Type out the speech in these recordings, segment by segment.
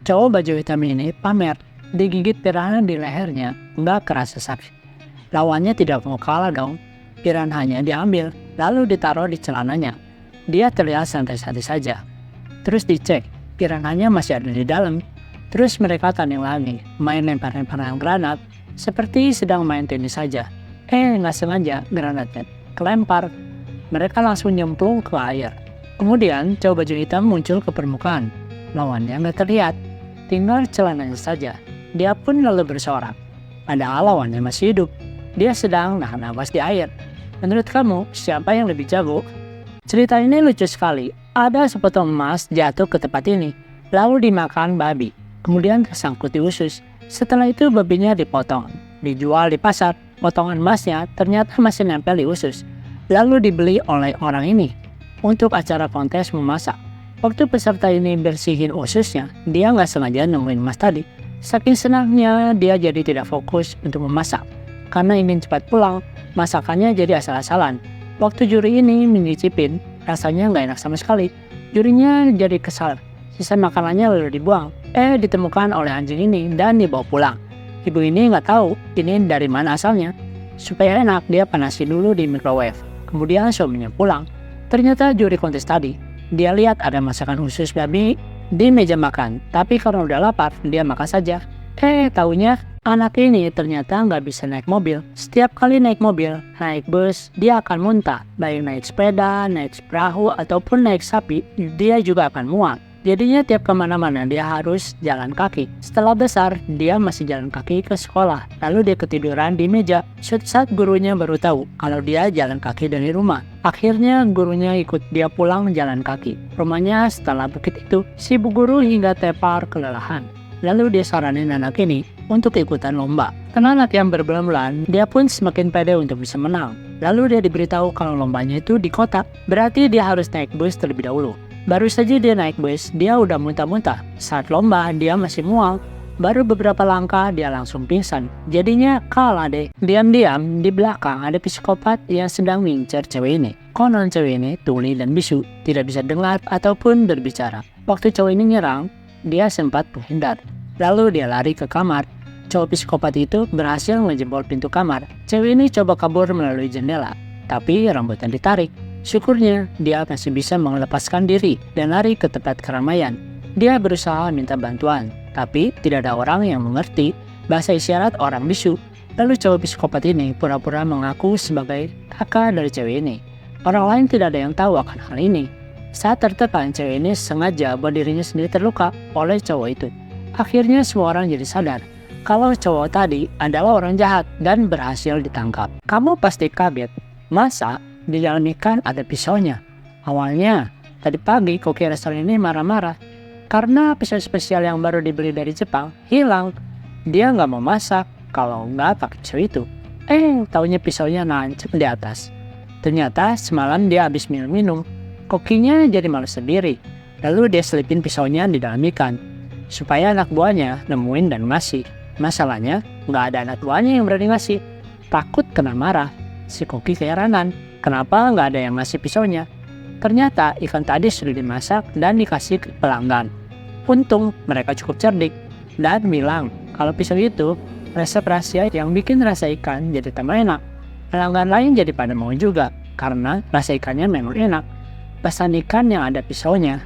Cowok baju hitam ini pamer, digigit piranha di lehernya, nggak kerasa sakit. Lawannya tidak mau kalah dong. Piranhanya diambil, lalu ditaruh di celananya. Dia terlihat santai-santai saja. Terus dicek, piranhanya masih ada di dalam. Terus mereka tanding lagi, main lempar-lemparan granat, seperti sedang main tenis saja. Nggak sengaja granatnya kelempar. Mereka langsung nyemplung ke air. Kemudian cowok baju hitam muncul ke permukaan. Lawannya nggak terlihat, tinggal celananya saja. Dia pun lalu bersorak. Padahal lawannya masih hidup. Dia sedang nahan nafas di air. Menurut kamu, siapa yang lebih jago? Cerita ini lucu sekali. Ada sepotong emas jatuh ke tempat ini, lalu dimakan babi. Kemudian tersangkut di usus. Setelah itu babinya dipotong, dijual di pasar. Potongan emasnya ternyata masih nempel di usus. Lalu dibeli oleh orang ini untuk acara kontes memasak. Waktu peserta ini bersihin ususnya, dia nggak sengaja nemuin emas tadi. Saking senangnya dia jadi tidak fokus untuk memasak. Karena ingin cepat pulang, masakannya jadi asal-asalan. Waktu juri ini menyicipin, rasanya nggak enak sama sekali. Jurinya jadi kesal. Sisa makanannya lalu dibuang. Ditemukan oleh anjing ini dan dibawa pulang. Ibu ini nggak tahu ini dari mana asalnya. Supaya enak, dia panasin dulu di microwave. Kemudian suaminya pulang. Ternyata juri kontes tadi, dia lihat ada masakan usus babi di meja makan. Tapi karena udah lapar, dia makan saja. Taunya anak ini ternyata nggak bisa naik mobil. Setiap kali naik mobil, naik bus, dia akan muntah. Baik naik sepeda, naik perahu, ataupun naik sapi, dia juga akan mual. Jadinya tiap kemana-mana dia harus jalan kaki. Setelah besar, dia masih jalan kaki ke sekolah. Lalu dia ketiduran di meja. Suatu saat gurunya baru tahu kalau dia jalan kaki dari rumah. Akhirnya gurunya ikut dia pulang jalan kaki. Rumahnya setelah bukit itu, si bu guru hingga tepar kelelahan. Lalu dia saranin anak ini untuk ikutan lomba. Karena latihan berbulan-bulan, dia pun semakin pede untuk bisa menang. Lalu dia diberitahu kalau lombanya itu di kota, berarti dia harus naik bus terlebih dahulu. Baru saja dia naik bus, dia udah muntah-muntah. Saat lomba, dia masih mual. Baru beberapa langkah, dia langsung pingsan. Jadinya kalah deh. Diam-diam, di belakang ada psikopat yang sedang mengincar cewek ini. Konon cewek ini tuli dan bisu, tidak bisa dengar ataupun berbicara. Waktu cowok ini nyerang, dia sempat menghindar. Lalu dia lari ke kamar. Cowok psikopat itu berhasil menjebol pintu kamar. Cewek ini coba kabur melalui jendela, tapi rambutnya ditarik. Syukurnya, dia masih bisa melepaskan diri dan lari ke tempat keramaian. Dia berusaha minta bantuan, tapi tidak ada orang yang mengerti bahasa isyarat orang bisu. Lalu cowok psikopat ini pura-pura mengaku sebagai kakak dari cewek ini. Orang lain tidak ada yang tahu akan hal ini. Saat tertekan, cewek ini sengaja buat dirinya sendiri terluka oleh cowok itu. Akhirnya semua orang jadi sadar kalau cowok tadi adalah orang jahat dan berhasil ditangkap. Kamu pasti kaget, masa di dalam ikan ada pisaunya? Awalnya, tadi pagi koki restoran ini marah-marah karena pisau spesial yang baru dibeli dari Jepang hilang. Dia nggak mau masak kalau nggak pakai pisau itu. Taunya pisaunya nancep di atas. Ternyata semalam dia habis minum-minum. Kokinya jadi malas sendiri. Lalu dia selipin pisaunya di dalam ikan supaya anak buahnya nemuin dan ngasih. Masalahnya, nggak ada anak buahnya yang berani ngasih. Takut kena marah. Si koki keheranan, kenapa nggak ada yang ngasih pisaunya? Ternyata ikan tadi sudah dimasak dan dikasih ke pelanggan. Untung mereka cukup cerdik dan bilang kalau pisau itu resep rahasia yang bikin rasa ikan jadi tambah enak. Pelanggan lain jadi pada mau juga karena rasa ikannya memang enak. Pesan ikan yang ada pisaunya.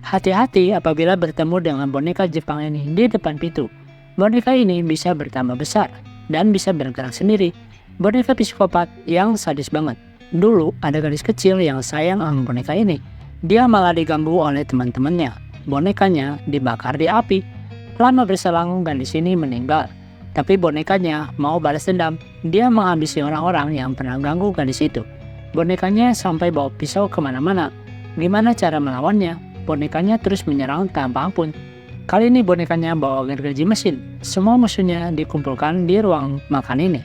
Hati-hati apabila bertemu dengan boneka Jepang ini di depan pintu. Boneka ini bisa bertambah besar dan bisa bergerak sendiri. Boneka psikopat yang sadis banget. Dulu ada gadis kecil yang sayang sama boneka ini. Dia malah diganggu oleh teman-temannya. Bonekanya dibakar di api. Lama berselang gadis ini meninggal. Tapi bonekanya mau balas dendam. Dia menghabisi orang-orang yang pernah ganggu gadis itu. Bonekanya sampai bawa pisau kemana-mana. Gimana cara melawannya? Bonekanya terus menyerang tanpa ampun. Kali ini bonekanya bawa gergaji mesin. Semua musuhnya dikumpulkan di ruang makan ini.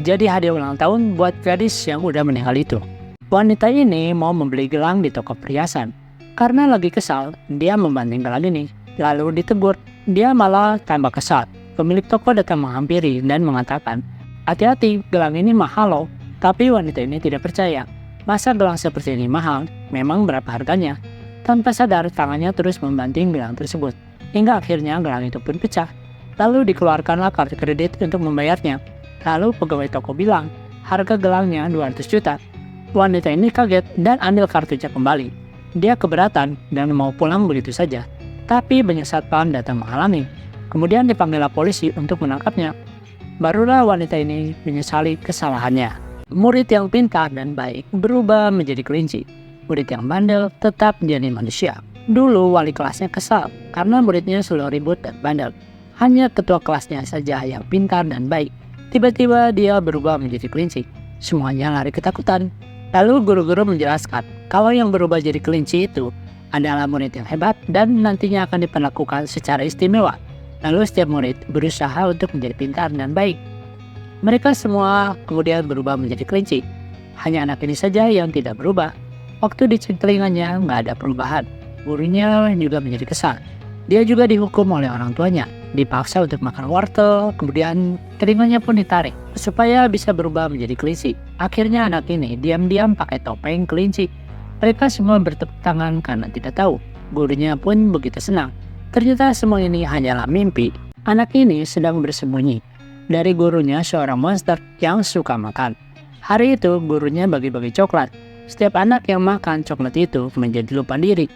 Jadi hadiah ulang tahun buat gadis yang udah meninggal itu. Wanita ini mau membeli gelang di toko perhiasan. Karena lagi kesal, dia membanting gelang ini. Lalu ditegur, dia malah tambah kesal. Pemilik toko datang menghampiri dan mengatakan, hati-hati, gelang ini mahal loh. Tapi wanita ini tidak percaya. Masa gelang seperti ini mahal? Memang berapa harganya? Tanpa sadar, tangannya terus membanting gelang tersebut. hingga akhirnya gelang itu pun pecah. Lalu dikeluarkanlah kartu kredit untuk membayarnya. Lalu pegawai toko bilang, harga gelangnya 200 juta. Wanita ini kaget dan ambil kartunya kembali. Dia keberatan dan mau pulang begitu saja. Tapi banyak satpam datang menghalangi. Kemudian dipanggillah polisi untuk menangkapnya. Barulah wanita ini menyesali kesalahannya. Murid yang pintar dan baik berubah menjadi kelinci. Murid yang bandel tetap jadi manusia. Dulu wali kelasnya kesal karena muridnya selalu ribut dan bandel. Hanya ketua kelasnya saja yang pintar dan baik. Tiba-tiba dia berubah menjadi kelinci. Semuanya lari ketakutan. Lalu guru-guru menjelaskan kalau yang berubah jadi kelinci itu adalah murid yang hebat dan nantinya akan diperlakukan secara istimewa. Lalu setiap murid berusaha untuk menjadi pintar dan baik. Mereka semua kemudian berubah menjadi kelinci. Hanya anak ini saja yang tidak berubah. Waktu dicek telinganya nggak ada perubahan. Gurunya juga menjadi kesal. Dia juga dihukum oleh orang tuanya. Dipaksa untuk makan wortel, kemudian telinganya pun ditarik supaya bisa berubah menjadi kelinci. Akhirnya anak ini diam-diam pakai topeng kelinci. Mereka semua bertepuk tangan karena tidak tahu. Gurunya pun begitu senang. Ternyata semua ini hanyalah mimpi. Anak ini sedang bersembunyi dari gurunya seorang monster yang suka makan. Hari itu gurunya bagi-bagi coklat. Setiap anak yang makan coklat itu menjadi lupa diri.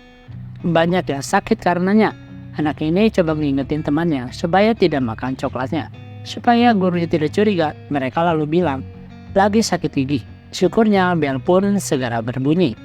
Banyak yang sakit karenanya. Anak ini coba mengingetin temannya supaya tidak makan coklatnya. Supaya gurunya tidak curiga, mereka lalu bilang, lagi sakit gigi. Syukurnya bel pun segera berbunyi.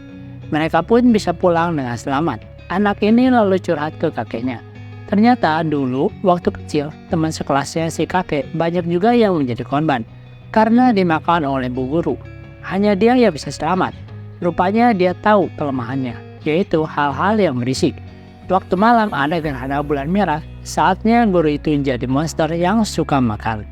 Mereka pun bisa pulang dengan selamat. Anak ini lalu curhat ke kakeknya. Ternyata dulu waktu kecil teman sekelasnya si kakek banyak juga yang menjadi korban karena dimakan oleh bu guru. Hanya dia yang bisa selamat. Rupanya dia tahu kelemahannya, yaitu hal-hal yang berisik. Waktu malam ada gerhana bulan merah, saatnya guru itu jadi monster yang suka makan.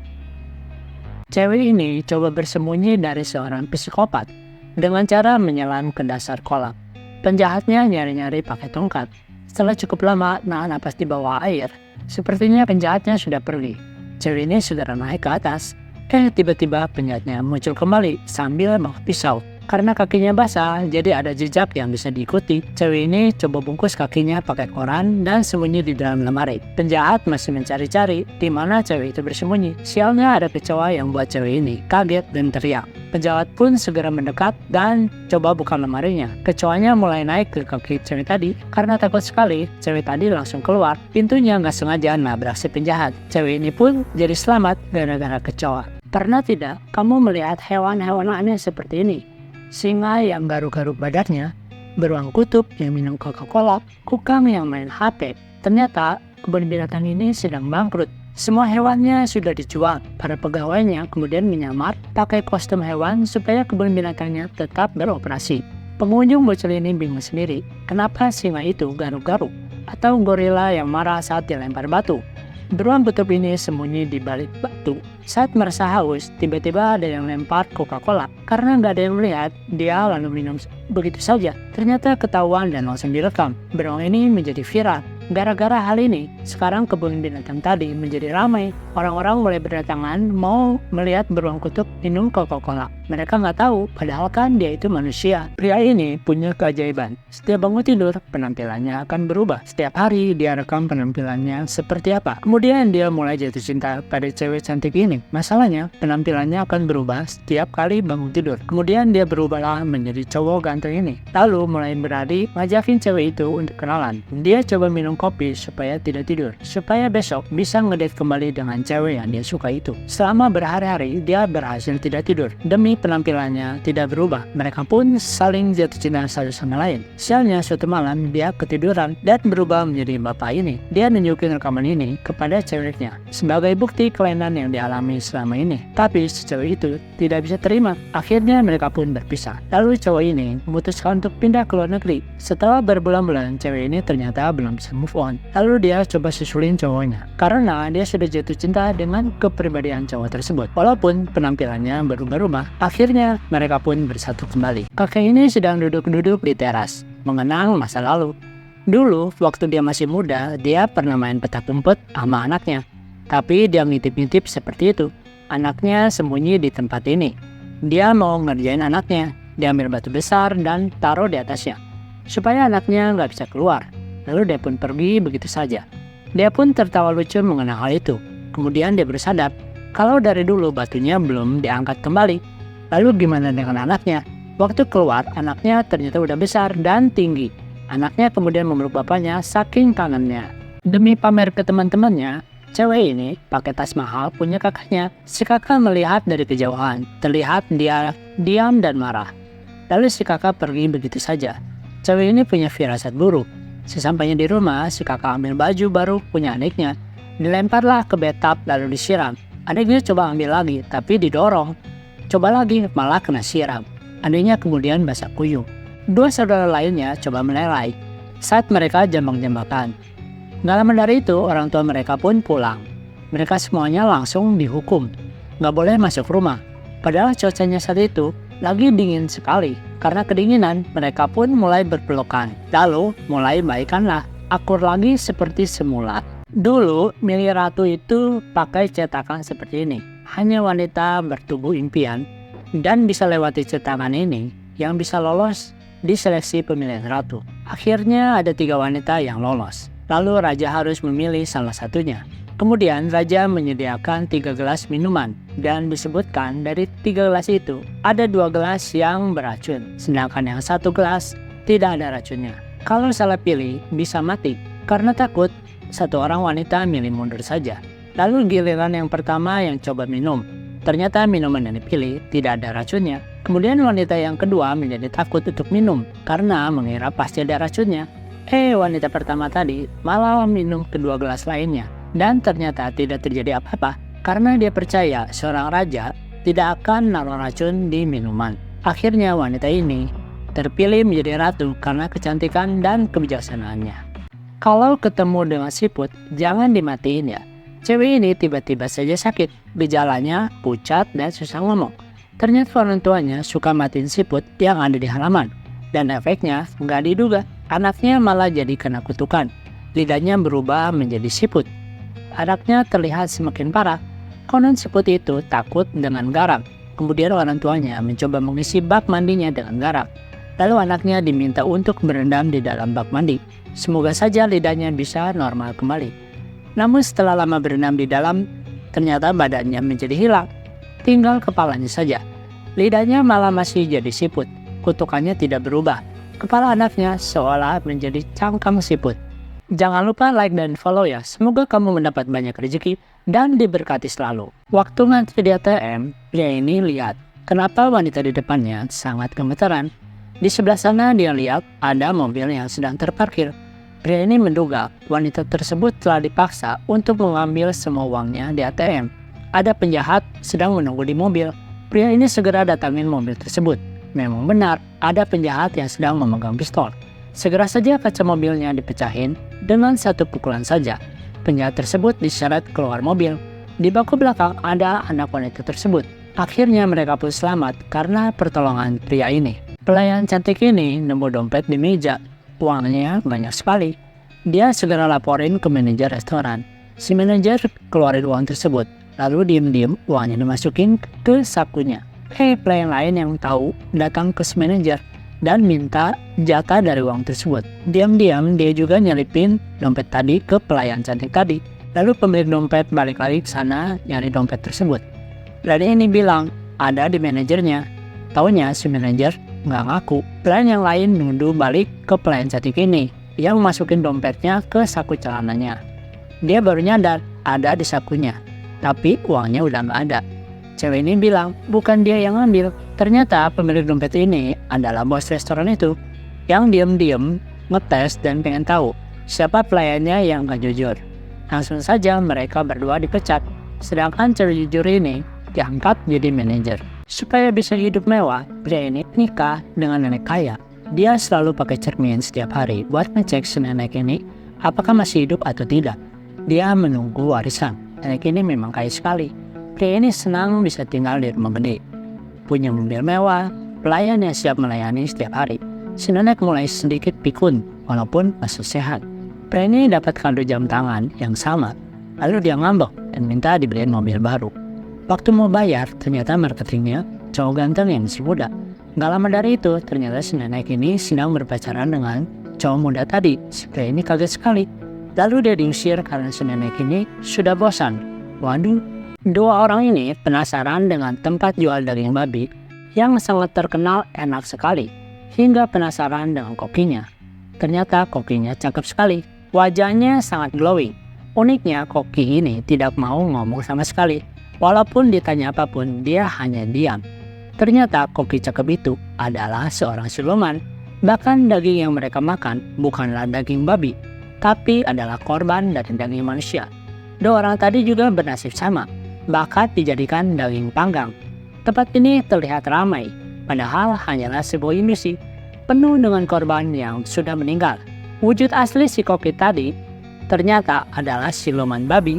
Cewek ini coba bersembunyi dari seorang psikopat dengan cara menyelam ke dasar kolam. Penjahatnya nyari-nyari pakai tongkat. Setelah cukup lama nahan napas di bawah air, sepertinya penjahatnya sudah pergi. Cewek ini sudah naik ke atas. Tiba-tiba penjahatnya muncul kembali sambil bawa pisau. Karena kakinya basah, jadi ada jejak yang bisa diikuti. Cewek ini coba bungkus kakinya pakai koran dan sembunyi di dalam lemari. Penjahat masih mencari-cari di mana cewek itu bersembunyi. Sialnya ada kecoa yang buat cewek ini kaget dan teriak. Penjahat pun segera mendekat dan coba buka lemarinya. Kecoanya mulai naik ke kaki cewek tadi. Karena takut sekali, cewek tadi langsung keluar. Pintunya nggak sengaja nabrak si penjahat. Cewek ini pun jadi selamat gara-gara kecoa. Pernah tidak kamu melihat hewan-hewan aneh seperti ini? Singa yang garuk-garuk badannya, beruang kutub yang minum Coca-Cola, kukang yang main HP. Ternyata kebun binatang ini sedang bangkrut. Semua hewannya sudah dijual. Para pegawainya kemudian menyamar pakai kostum hewan supaya kebun binatangnya tetap beroperasi. Pengunjung bocil ini bingung sendiri, kenapa singa itu garuk-garuk? Atau gorila yang marah saat dilempar batu? Beruang kutub ini sembunyi di balik batu. Saat merasa haus, tiba-tiba ada yang lempar Coca-Cola. Karena nggak ada yang melihat, dia lalu minum begitu saja. Ternyata ketahuan dan langsung direkam. Beruang ini menjadi viral. Gara-gara hal ini, sekarang kebun binatang tadi menjadi ramai. Orang-orang mulai berdatangan mau melihat beruang kutub minum Coca-Cola. Mereka nggak tahu, padahal kan dia itu manusia. Pria ini punya keajaiban. Setiap bangun tidur, penampilannya akan berubah. Setiap hari dia rekam penampilannya seperti apa. Kemudian dia mulai jatuh cinta pada cewek cantik ini. Masalahnya, penampilannya akan berubah setiap kali bangun tidur. Kemudian dia berubahlah menjadi cowok ganteng ini. Lalu mulai berani ngajakin cewek itu untuk kenalan. Dia coba minum kopi supaya tidak tidur, supaya besok bisa ngedate kembali dengan cewek yang dia suka itu. Selama berhari-hari dia berhasil tidak tidur demi penampilannya tidak berubah. Mereka pun saling jatuh cinta satu sama lain. Sialnya suatu malam dia ketiduran dan berubah menjadi bapak ini. Dia nunjukin rekaman ini kepada ceweknya sebagai bukti kelainan yang dialami selama ini. Tapi si cewek itu tidak bisa terima. Akhirnya mereka pun berpisah. Lalu cowok ini memutuskan untuk pindah ke luar negeri. Setelah berbulan-bulan cewek ini ternyata belum bisa move on. Lalu dia coba susulin cowoknya karena dia sudah jatuh cinta dengan kepribadian cowok tersebut. Walaupun penampilannya berubah-ubah, akhirnya mereka pun bersatu kembali. Kakek ini sedang duduk-duduk di teras mengenang masa lalu. Dulu waktu dia masih muda, dia pernah main petak umpet sama anaknya. Tapi dia ngintip-ngintip seperti itu. Anaknya sembunyi di tempat ini. Dia mau ngerjain anaknya. Dia ambil batu besar dan taruh di atasnya supaya anaknya nggak bisa keluar. Lalu dia pun pergi begitu saja. Dia pun tertawa lucu mengenai hal itu. Kemudian dia bersadar kalau dari dulu batunya belum diangkat kembali. Lalu gimana dengan anaknya? Waktu keluar, anaknya ternyata udah besar dan tinggi. Anaknya kemudian memeluk bapaknya saking kangennya. Demi pamer ke teman-temannya, cewek ini pakai tas mahal punya kakaknya. Si kakak melihat dari kejauhan, terlihat dia diam dan marah. Lalu si kakak pergi begitu saja. Cewek ini punya firasat buruk. Sesampainya di rumah, si kakak ambil baju baru punya adiknya. Dilemparlah ke bathtub lalu disiram. Adiknya coba ambil lagi, tapi didorong. Coba lagi, malah kena siram. Adiknya kemudian basah kuyup. Dua saudara lainnya coba menelai saat mereka jambak-jambakan. Gak lama dari itu, orang tua mereka pun pulang. Mereka semuanya langsung dihukum. Gak boleh masuk rumah. Padahal cuacanya saat itu lagi dingin sekali. Karena kedinginan, mereka pun mulai berpelukan. Lalu mulai baikanlah, akur lagi seperti semula. Dulu, Mili Ratu itu pakai cetakan seperti ini. Hanya wanita bertubuh impian dan bisa lewati cetakan ini yang bisa lolos di seleksi pemilihan ratu. Akhirnya ada 3 wanita yang lolos. Lalu raja harus memilih salah satunya. Kemudian raja menyediakan 3 gelas minuman dan disebutkan dari 3 gelas itu ada 2 gelas yang beracun, sedangkan yang 1 gelas tidak ada racunnya. Kalau salah pilih bisa mati. Karena takut, 1 orang wanita milih mundur saja. Lalu giliran yang pertama yang coba minum. Ternyata minuman yang dipilih tidak ada racunnya. Kemudian wanita yang kedua menjadi takut untuk minum karena mengira pasti ada racunnya. Wanita pertama tadi malah minum kedua gelas lainnya. Dan ternyata tidak terjadi apa-apa karena dia percaya seorang raja tidak akan naruh racun di minuman. Akhirnya wanita ini terpilih menjadi ratu karena kecantikan dan kebijaksanaannya. Kalau ketemu dengan siput, jangan dimatiin ya. Cewek ini tiba-tiba saja sakit, gejalanya pucat dan susah ngomong. Ternyata orang tuanya suka matiin siput yang ada di halaman. Dan efeknya nggak diduga, anaknya malah jadi kena kutukan. Lidahnya berubah menjadi siput. Anaknya terlihat semakin parah. Konon siput itu takut dengan garam. Kemudian orang tuanya mencoba mengisi bak mandinya dengan garam. Lalu anaknya diminta untuk berendam di dalam bak mandi. Semoga saja lidahnya bisa normal kembali. Namun setelah lama berendam di dalam, ternyata badannya menjadi hilang. Tinggal kepalanya saja. Lidahnya malah masih jadi siput. Kutukannya tidak berubah. Kepala anaknya seolah menjadi cangkang siput. Jangan lupa like dan follow ya. Semoga kamu mendapat banyak rezeki dan diberkati selalu. Waktu ngantri di ATM, pria ini lihat kenapa wanita di depannya sangat gemetaran. Di sebelah sana dia lihat ada mobil yang sedang terparkir. Pria ini menduga wanita tersebut telah dipaksa untuk mengambil semua uangnya di ATM. Ada penjahat sedang menunggu di mobil. Pria ini segera datangin mobil tersebut. Memang benar, ada penjahat yang sedang memegang pistol. Segera saja kaca mobilnya dipecahin dengan 1 pukulan saja. Penjahat tersebut diseret keluar mobil. Di bangku belakang ada anak wanita tersebut. Akhirnya mereka pun selamat karena pertolongan pria ini. Pelayan cantik ini nemu dompet di meja. Uangnya banyak sekali. Dia segera laporin ke manajer restoran. Si manajer keluarin uang tersebut. Lalu diam-diam uangnya dimasukin ke sakunya. Pelayan lain yang tahu datang ke si manajer dan minta jatah dari uang tersebut. Diam-diam dia juga nyelipin dompet tadi ke pelayan cantik tadi. Lalu pemilik dompet balik lagi ke sana nyari dompet tersebut. Dan ini bilang ada di manajernya. Taunya si manajer nggak ngaku. Pelayan yang lain nuduh balik ke pelayan cantik ini yang masukin dompetnya ke saku celananya. Dia baru nyadar ada di sakunya, tapi uangnya udah nggak ada. Cewek ini bilang bukan dia yang ngambil. Ternyata pemilik dompet ini adalah bos restoran itu yang diam-diam ngetes dan pengen tahu siapa pelayannya yang gak jujur. Langsung saja mereka berdua dipecat. Sedangkan cewek jujur ini diangkat jadi manajer. Supaya bisa hidup mewah, pria ini nikah dengan nenek kaya. Dia selalu pakai cermin setiap hari buat ngecek si nenek ini apakah masih hidup atau tidak. Dia menunggu warisan. Nenek ini memang kaya sekali. Pria ini senang bisa tinggal di rumah gede. Punya mobil mewah, pelayan yang siap melayani setiap hari. Si nenek mulai sedikit pikun walaupun masih sehat. Pria ini dapat kado jam tangan yang sama. Lalu dia ngambek dan minta dibeliin mobil baru. Waktu mau bayar, ternyata marketingnya cowok ganteng yang masih muda. Gak lama dari itu, ternyata si nenek ini sedang berpacaran dengan cowok muda tadi. Si pria ini kaget sekali. Lalu dia diusir karena si nenek ini sudah bosan. Waduh, dua orang ini penasaran dengan tempat jual daging babi yang sangat terkenal enak sekali, hingga penasaran dengan kokinya. Ternyata kokinya cakep sekali, wajahnya sangat glowing. Uniknya koki ini tidak mau ngomong sama sekali, walaupun ditanya apapun dia hanya diam. Ternyata koki cakep itu adalah seorang siluman. Bahkan daging yang mereka makan bukanlah daging babi, tapi adalah korban dari daging manusia. Dua orang tadi juga bernasib sama, bahkan dijadikan daging panggang. Tempat ini terlihat ramai, padahal hanyalah sebuah ilusi, penuh dengan korban yang sudah meninggal. Wujud asli si koki tadi ternyata adalah siluman babi